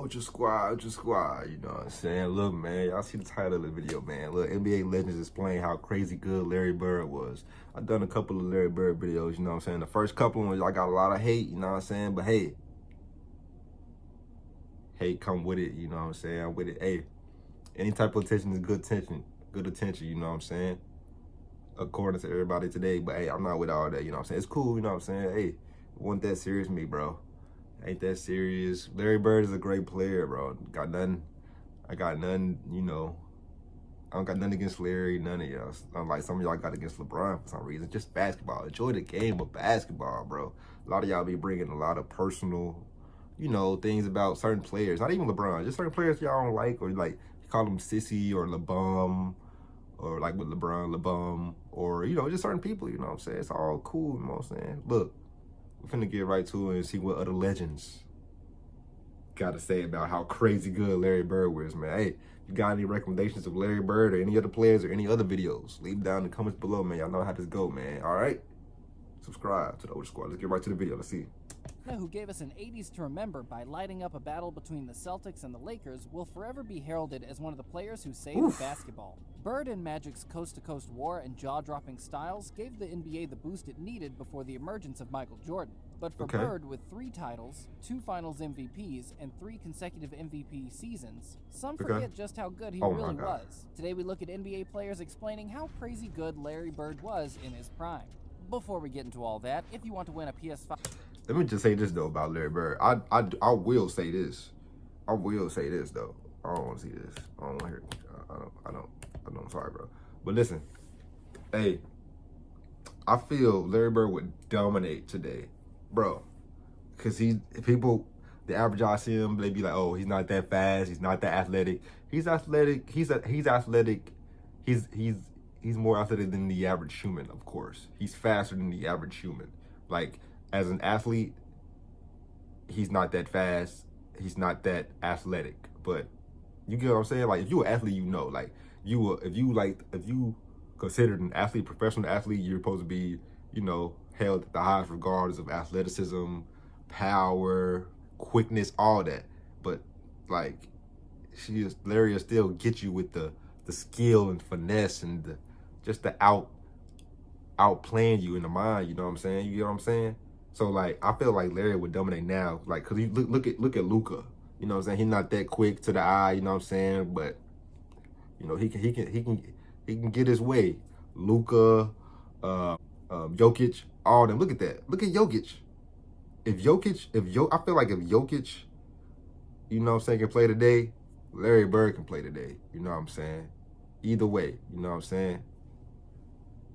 Ultra Squad, you know what I'm saying? Look, man, y'all see the title of the video, man. Look, NBA legends explain how crazy good Larry Bird was. I've done a couple of Larry Bird videos, you know what I'm saying? The first couple ones, I got a lot of hate, you know what I'm saying? But hey, hate come with it, you know what I'm saying? I'm with it. Hey, any type of attention is good attention, you know what I'm saying? According to everybody today, but hey, I'm not with all that, you know what I'm saying? It's cool, you know what I'm saying? Hey, it wasn't that serious me, bro. Ain't that serious. Larry Bird is a great player, bro. I got nothing, you know. I don't got nothing against Larry, none of y'all. Unlike some of y'all got against LeBron for some reason. Just basketball. Enjoy the game of basketball, bro. A lot of y'all be bringing a lot of personal, you know, things about certain players. Not even LeBron. Just certain players y'all don't like, or like you call them sissy or LeBum, or like with LeBron, LeBum, or, you know, just certain people, you know what I'm saying? It's all cool, you know what I'm saying? Look, we're finna get right to it and see what other legends got to say about how crazy good Larry Bird was, man. Hey, you got any recommendations of Larry Bird or any other players or any other videos? Leave them down in the comments below, man. Y'all know how this go, man. All right? Subscribe to the Ultra Squad. Let's get right to the video. Let's see. Who gave us an 80s to remember by lighting up a battle between the Celtics and the Lakers, will forever be heralded as one of the players who saved basketball. Bird and Magic's coast-to-coast war and jaw-dropping styles gave the NBA the boost it needed before the emergence of Michael Jordan. But for Bird, with 3 titles, 2 Finals MVPs, and 3 consecutive MVP seasons, some forget just how good he really was. Today we look at NBA players explaining how crazy good Larry Bird was in his prime. Before we get into all that, if you want to win a PS5... Let me just say this, though, about Larry Bird. I will say this. I will say this, though. I don't want to see this. I don't want to hear it. I don't. I'm sorry, bro. But listen. Hey, I feel Larry Bird would dominate today, bro. Because the average eye see him, they be like, oh, he's not that fast. He's not that athletic. He's athletic. He's athletic. He's more athletic than the average human, of course. He's faster than the average human. Like, as an athlete, he's not that fast. He's not that athletic. But you get what I'm saying? Like, if you're an athlete, you know. Like, if you considered an athlete, professional athlete, you're supposed to be, you know, held at the highest regards of athleticism, power, quickness, all that. But like, Larry will still get you with the skill and finesse and just the outplaying you in the mind. You know what I'm saying? You get what I'm saying? So like, I feel like Larry would dominate now. Like, cause you look at Luka. You know what I'm saying? He's not that quick to the eye. You know what I'm saying? But you know, he can get his way. Luka, Jokic, all them. Look at that. Look at Jokic. I feel like if Jokic, you know what I'm saying, can play today, Larry Bird can play today. You know what I'm saying? Either way, you know what I'm saying?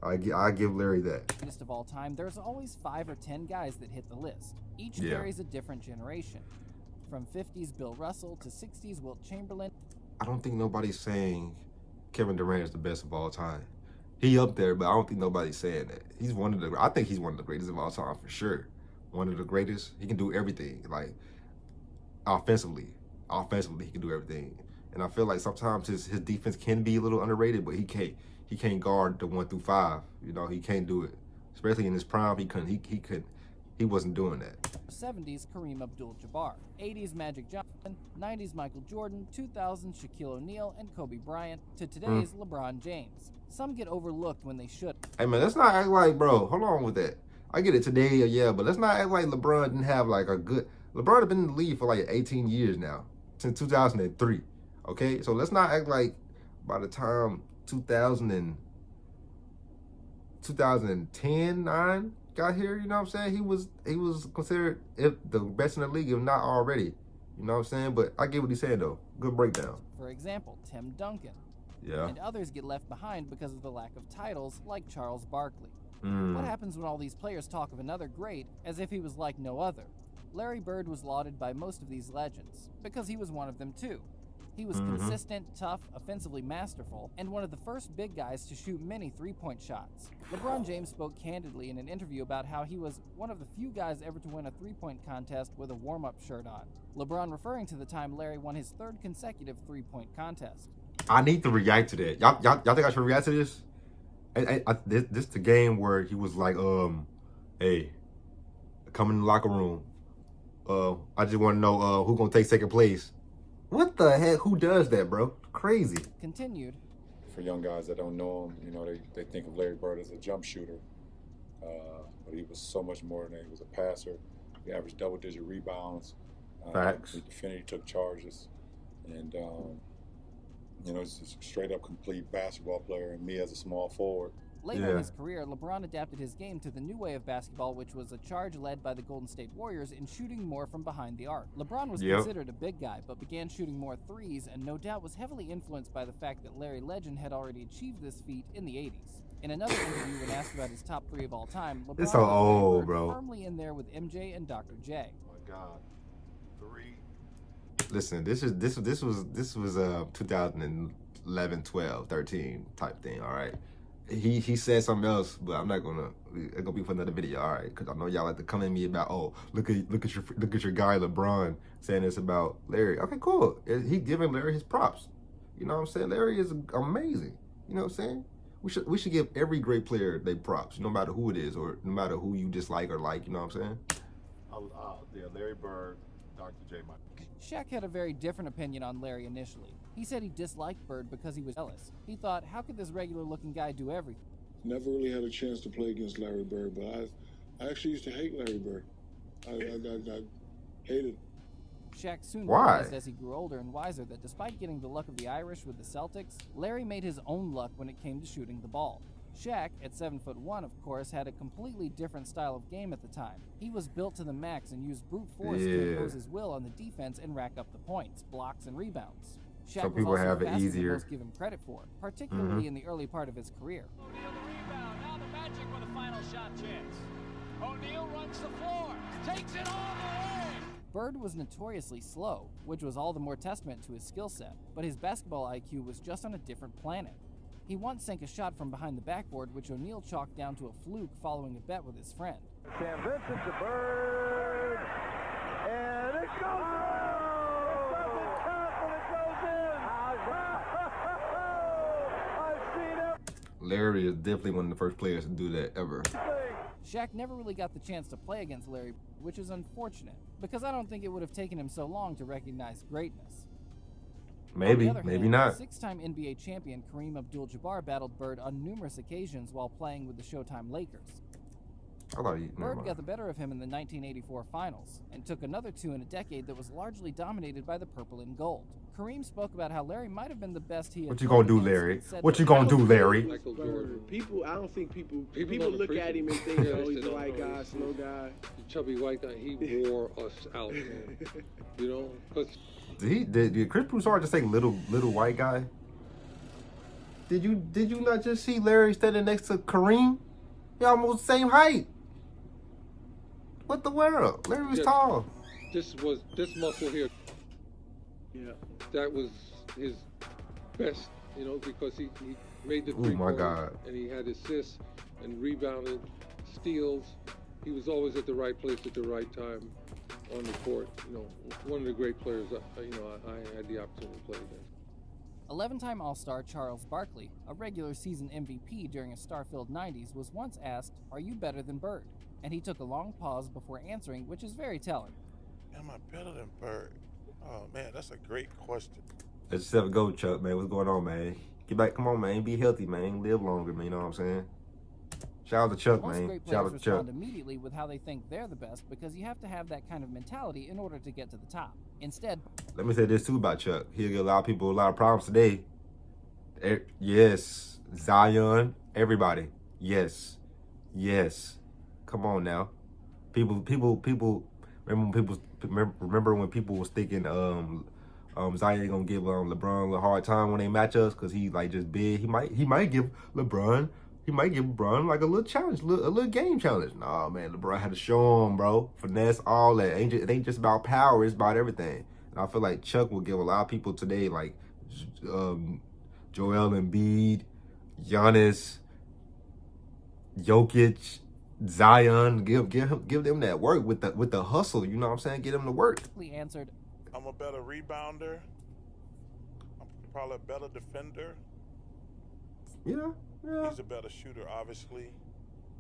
I give Larry that. List of all time, there's always 5 or 10 guys that hit the list. Each carries a different generation. From 50s Bill Russell to 60s Wilt Chamberlain. I don't think nobody's saying Kevin Durant is the best of all time. He up there, but I don't think nobody's saying that. I think he's one of the greatest of all time for sure. One of the greatest. He can do everything. Like, offensively he can do everything. And I feel like sometimes his defense can be a little underrated, but he can't guard the 1 through 5. You know, he can't do it. Especially in his prime, he wasn't doing that. 70s Kareem Abdul-Jabbar, 80s Magic Johnson, 90s Michael Jordan, 2000s Shaquille O'Neal and Kobe Bryant, to today's LeBron James. Some get overlooked when they should. Hey man, let's not act like, bro, hold on with that. I get it today, yeah, but let's not act like LeBron didn't have like a good... LeBron has been in the league for like 18 years now, since 2003, okay? So let's not act like by the time 2010, 9 got here, you know what I'm saying? He was considered the best in the league, if not already. You know what I'm saying? But I get what he's saying though. Good breakdown. For example, Tim Duncan. Yeah. And others get left behind because of the lack of titles, like Charles Barkley. What happens when all these players talk of another great as if he was like no other? Larry Bird was lauded by most of these legends, because he was one of them too. He was consistent, tough, offensively masterful, and one of the first big guys to shoot many three-point shots. LeBron James spoke candidly in an interview about how he was one of the few guys ever to win a three-point contest with a warm-up shirt on. LeBron referring to the time Larry won his 3rd consecutive three-point contest. I need to react to that. Y'all think I should react to this? This is the game where he was like, hey, come in the locker room. I just want to know who's gonna take second place. What the heck? Who does that, bro? Crazy. Continued. For young guys that don't know him, you know, they think of Larry Bird as a jump shooter. But he was so much more than that. He was a passer. He averaged double-digit rebounds. Facts. He defended, he took charges. And, you know, he's a straight-up complete basketball player. And me as a small forward. Later in his career, LeBron adapted his game to the new way of basketball, which was a charge led by the Golden State Warriors in shooting more from behind the arc. LeBron was considered a big guy, but began shooting more threes, and no doubt was heavily influenced by the fact that Larry Legend had already achieved this feat in the 80s. In another interview, when asked about his top 3 of all time, LeBron it's so old, was bro. firmly in there with MJ and Dr. J. Oh my God, 3. Listen, this was 2011, 12, 13 type thing. All right. He said something else, but I'm not gonna. It's gonna be for another video, all right? Because I know y'all like to come at me about, oh, look at your guy LeBron saying this about Larry. Okay, cool. He giving Larry his props. You know what I'm saying? Larry is amazing. You know what I'm saying? We should give every great player their props, no matter who it is or no matter who you dislike or like. You know what I'm saying? Yeah, Larry Bird, Dr. J. Shaq had a very different opinion on Larry initially. He said he disliked Bird because he was jealous. He thought, how could this regular-looking guy do everything? Never really had a chance to play against Larry Bird, but I actually used to hate Larry Bird. I hated him. Shaq soon realized as he grew older and wiser that despite getting the luck of the Irish with the Celtics, Larry made his own luck when it came to shooting the ball. Shaq, at 7'1", of course, had a completely different style of game at the time. He was built to the max and used brute force to impose his will on the defense and rack up the points, blocks, and rebounds. Shaq Some people was also have it faster than easier. most give him credit for, particularly in the early part of his career. O'Neal the rebound. Now the Magic with a final shot chance. O'Neal runs the floor. Takes it all the way. Bird was notoriously slow, which was all the more testament to his skill set, but his basketball IQ was just on a different planet. He once sank a shot from behind the backboard, which O'Neal chalked down to a fluke following a bet with his friend. Sam Vincent to Bird, and it goes in! It doesn't count, but it goes in! I've seen it! Larry is definitely one of the first players to do that ever. Shaq never really got the chance to play against Larry, which is unfortunate, because I don't think it would have taken him so long to recognize greatness. Maybe, On the other maybe hand, not. Six-time NBA champion Kareem Abdul-Jabbar battled Bird on numerous occasions while playing with the Showtime Lakers. Bird got the better of him in the 1984 finals, and took another 2 in a decade that was largely dominated by the purple and gold. Kareem spoke about how Larry might have been the best he had. What you gonna do, played Larry? against, and said What that you gonna do, Larry? Michael Jordan. People, I don't think people don't look at him and think, Yeah, oh, he's they a white don't know. guy, slow guy. The chubby white guy, he wore us out, man. You know? Because Did Chris Broussard just say little white guy? Did you not just see Larry standing next to Kareem? They're almost the same height. What the world? Larry was tall. this muscle here, Yeah. that was his best, you know, because he made the Oh three my pointers, God. and he had assists and rebounded, steals. He was always at the right place at the right time on the court. You know, one of the great players, I had the opportunity to play against. 11-time All-Star Charles Barkley, a regular season MVP during a star-filled 90s, was once asked, "Are you better than Bird?" And he took a long pause before answering, which is very telling. Am I better than Bird? Oh man, that's a great question. Let's just have a go, Chuck, man. What's going on, man? Get back, come on, man. Be healthy, man. Live longer, man. You know what I'm saying? Shout out to Chuck, Most man. great Shout players out to Chuck. respond immediately with how they think they're the best, because you have to have that kind of mentality in order to get to the top. Instead, Let me say this too about Chuck. He'll give a lot of people a lot of problems today. Yes, Zion, everybody. Yes. Come on now. People. Remember when people was thinking Zion gonna give LeBron a hard time when they match us because he like just big. He might give LeBron like a little challenge, a little game challenge. Nah, man, LeBron had to show him, bro. Finesse, all that. It ain't just about power. It's about everything. And I feel like Chuck will give a lot of people today, like Joel Embiid, Giannis, Jokic, Zion, give them that work with the hustle. You know what I'm saying? Get them to work. he answered, I'm a better rebounder. I'm probably a better defender. Yeah. He's a better shooter, obviously.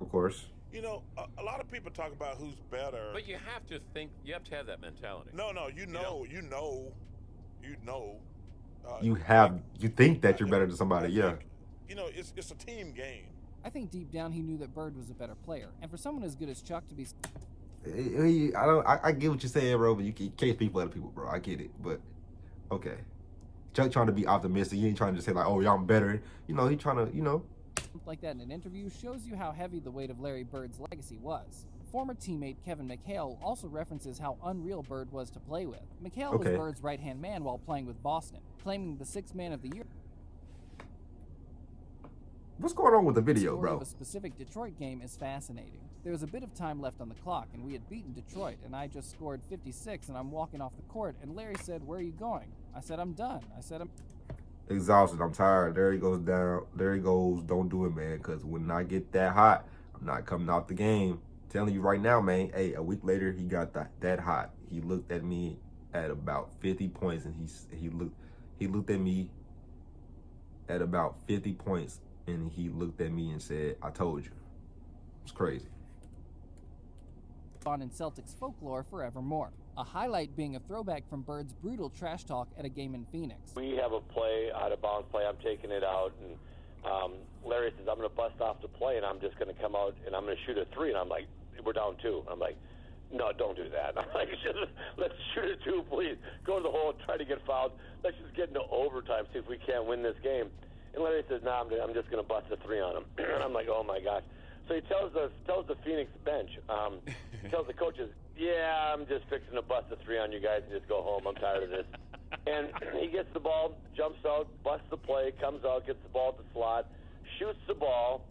Of course. You know, a lot of people talk about who's better. But you have to have that mentality. No, you know you know. You think that you're better than somebody, yeah. You know, it's a team game. I think deep down he knew that Bird was a better player, and for someone as good as Chuck to be... I get what you're saying, bro, but you can't speak for other people, bro. I get it, but okay. Chuck trying to be optimistic. He ain't trying to say like, oh, y'all better. You know, he trying to, you know. Like that in an interview shows you how heavy the weight of Larry Bird's legacy was. Former teammate Kevin McHale also references how unreal Bird was to play with. McHale was Bird's right-hand man while playing with Boston, claiming the Sixth Man of the Year. What's going on with the video, The story bro? of a specific Detroit game is fascinating. There was a bit of time left on the clock, and we had beaten Detroit, and I just scored 56, and I'm walking off the court, and Larry said, "Where are you going?" I said, "I'm done." I said, "I'm exhausted. I'm tired. There he goes down. There he goes. Don't do it, man, because when I get that hot, I'm not coming out the game. Telling you right now, man. Hey, a week later, he got that hot. He looked at me at about 50 points, and he looked at me at about 50 points, and he looked at me and said, "I told you." It's crazy. on in Celtics folklore forevermore. A highlight being a throwback from Bird's brutal trash talk at a game in Phoenix. We have a play, out of bounds play, I'm taking it out, and Larry says, I'm going to bust off the play, and I'm just going to come out, and I'm going to shoot a three, and I'm like, we're down 2. I'm like, no, don't do that. I'm like, let's shoot a 2, please. Go to the hole and try to get fouled. Let's just get into overtime, see if we can't win this game. And Larry says, no, I'm just going to bust a 3 on him. And I'm like, oh, my gosh. So he tells the Phoenix bench, he tells the coaches, yeah, I'm just fixing to bust a 3 on you guys and just go home. I'm tired of this. And he gets the ball, jumps out, busts the play, comes out, gets the ball at the slot, shoots the ball.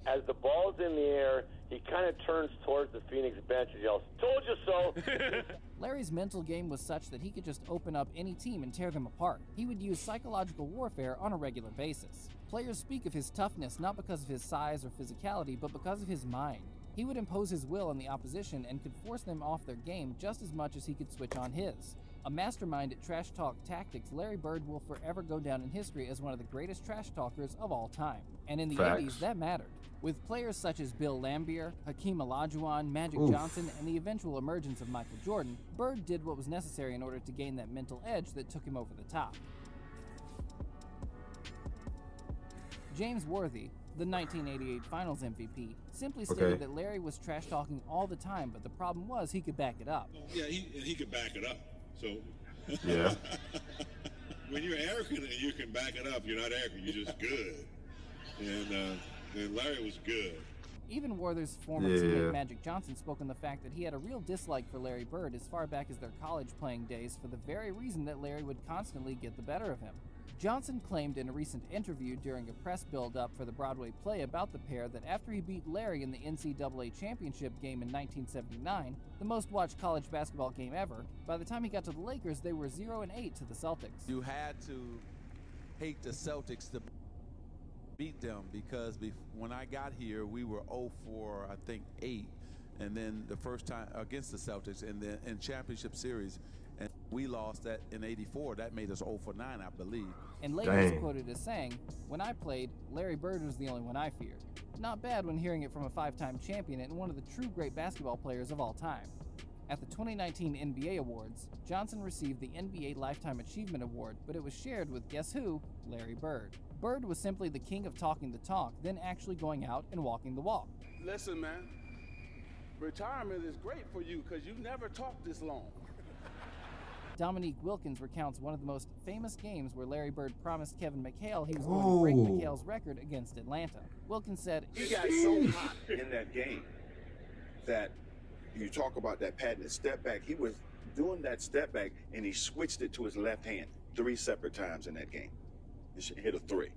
As the ball's in the air, he kind of turns towards the Phoenix bench and yells, "Told you so." Larry's mental game was such that he could just open up any team and tear them apart. He would use psychological warfare on a regular basis. Players speak of his toughness not because of his size or physicality, but because of his mind. He would impose his will on the opposition and could force them off their game just as much as he could switch on his. A mastermind at trash talk tactics, Larry Bird will forever go down in history as one of the greatest trash talkers of all time. And in the 80s, that mattered. With players such as Bill Laimbeer, Hakeem Olajuwon, Magic Johnson, and the eventual emergence of Michael Jordan, Bird did what was necessary in order to gain that mental edge that took him over the top. James Worthy, the 1988 Finals MVP, simply stated that Larry was trash-talking all the time, but the problem was he could back it up. Yeah, he could back it up. So, yeah. When you're arrogant and you can back it up, you're not arrogant, you're just good. And Larry was good. Even Worthy's former teammate Magic Johnson spoke on the fact that he had a real dislike for Larry Bird as far back as their college playing days for the very reason that Larry would constantly get the better of him. Johnson claimed in a recent interview during a press build-up for the Broadway play about the pair that after he beat Larry in the NCAA championship game in 1979, the most-watched college basketball game ever, by the time he got to the Lakers, they were 0-8 to the Celtics. You had to hate the Celtics to beat them because when I got here, we were 0-4, I think 8, and then the first time against the Celtics in the championship series. And we lost that in '84. That made us 0-9, I believe. And later is quoted as saying, "When I played, Larry Bird was the only one I feared." Not bad when hearing it from a 5-time champion and one of the true great basketball players of all time. At the 2019 NBA Awards, Johnson received the NBA Lifetime Achievement Award, but it was shared with guess who? Larry Bird. Bird was simply the king of talking the talk, then actually going out and walking the walk. Listen, man, retirement is great for you because you never talked this long. Dominique Wilkins recounts one of the most famous games where Larry Bird promised Kevin McHale he was going to break McHale's record against Atlanta. Wilkins said, "He got so hot in that game that you talk about that patented step back. He was doing that step back and he switched it to his left hand 3 separate times in that game. He hit a 3.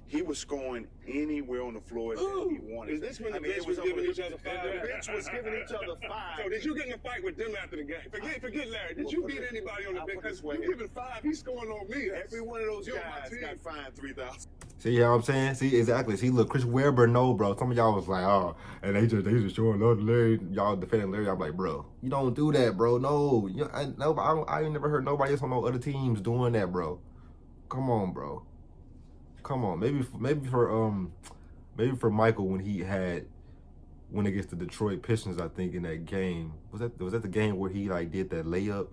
He was scoring anywhere on the floor that he wanted. Is this when the bench was giving each other 5? The bench was giving each other 5. So did you get in a fight with them after the game? Forget Larry. Did you beat anybody on the bench? Because you giving 5, he's scoring on me. Every one of those guys got fined $3,000. See how I'm saying? See, exactly. See, look, Chris Webber, no, bro. Some of y'all was like, oh, and they just showing love to Larry. Y'all defending Larry. I'm like, bro, you don't do that, bro. No, I ain't never heard nobody else on no other teams doing that, bro. Come on, bro. Come on. Maybe for Michael when against the Detroit Pistons, I think in that game was that the game where he like did that layup,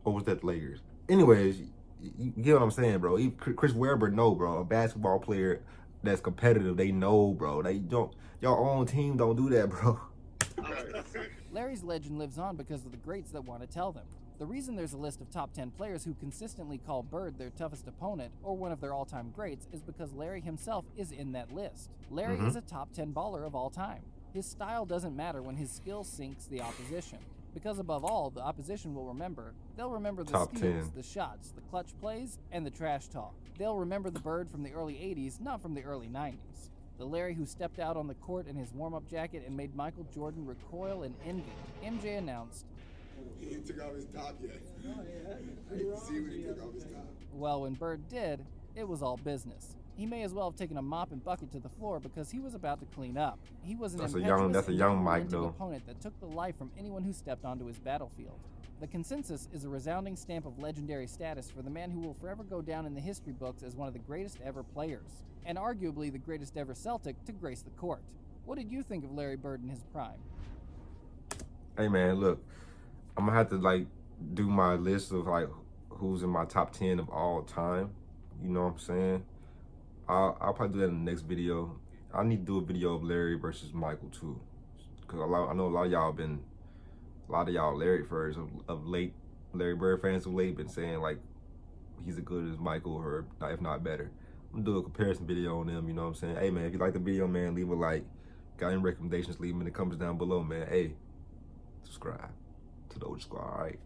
or was that Lakers? anyways, you get what I'm saying, bro. Chris Webber know, bro. A basketball player that's competitive, they know, bro. They don't. Your own team don't do that, bro. Larry's legend lives on because of the greats that want to tell them. The reason there's a list of top 10 players who consistently call Bird their toughest opponent or one of their all-time greats is because Larry himself is in that list. Larry is a top 10 baller of all time. His style doesn't matter when his skill sinks the opposition. Because above all, the opposition will remember. They'll remember the Top steals, 10. the shots, the clutch plays, and the trash talk. They'll remember the Bird from the early 80s, not from the early 90s. The Larry who stepped out on the court in his warm-up jacket and made Michael Jordan recoil in envy. MJ announced, "He took off his top yet. I didn't see when he took off his top." well, when Bird did, it was all business. He may as well have taken a mop and bucket to the floor because he was about to clean up. He was an That's a impetuous young and Mike, unrelenting though. opponent that took the life from anyone who stepped onto his battlefield. The consensus is a resounding stamp of legendary status for the man who will forever go down in the history books as one of the greatest ever players, and arguably the greatest ever Celtic to grace the court. What did you think of Larry Bird in his prime? Hey man, look, I'm gonna have to like do my list of like who's in my top 10 of all time. You know what I'm saying? I'll probably do that in the next video. I need to do a video of Larry versus Michael too, because I know a lot of y'all Larry fans of late, Larry Bird fans of late been saying like he's as good as Michael or if not better. I'm gonna do a comparison video on them. You know what I'm saying? Hey man, if you like the video, man, leave a like. Got any recommendations? Leave them in the comments down below, man. Hey, subscribe to the OG Squad. All right.